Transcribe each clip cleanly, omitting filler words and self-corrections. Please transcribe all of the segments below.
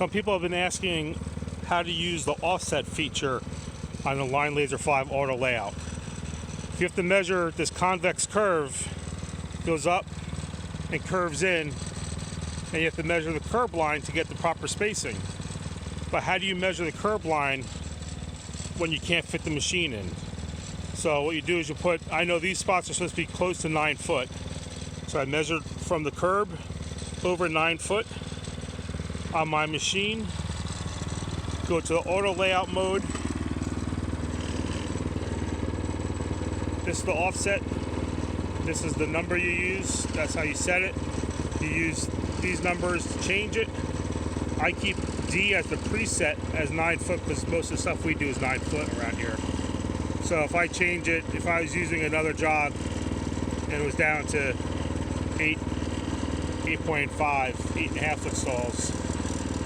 Some people have been asking how to use the offset feature on the LineLazer V auto layout. You have to measure this convex curve, goes up and curves in, and you have to measure the curb line to get the proper spacing. But how do you measure the curb line when you can't fit the machine in? So what you do is you put, I know these spots are supposed to be close to 9 foot. So I measured from the curb over 9 foot on my machine. Go to the auto layout mode. This is the offset. This is the number you use. That's how you set it. You use these numbers to change it. I keep D as the preset as 9 foot because most of the stuff we do is 9 foot around here. So if I change it, if I was using another job and it was down to 8.5, 8.5 foot stalls,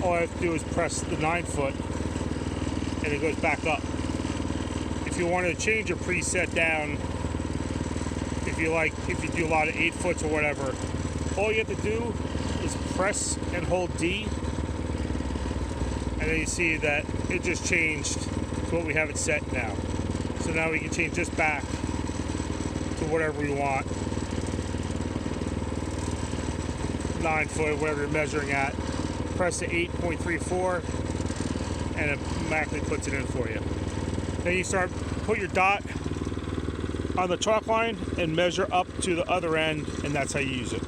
all I have to do is press the 9 foot and it goes back up. If you want to change your preset down, if you do a lot of 8 foots or whatever, all you have to do is press and hold D, and then you see that it just changed to what we have it set now. So now we can change this back to whatever we want. 9 foot, whatever you're measuring at. Press the 8.34 and it automatically puts it in for you. Then you put your dot on the chalk line and measure up to the other end, and that's how you use it.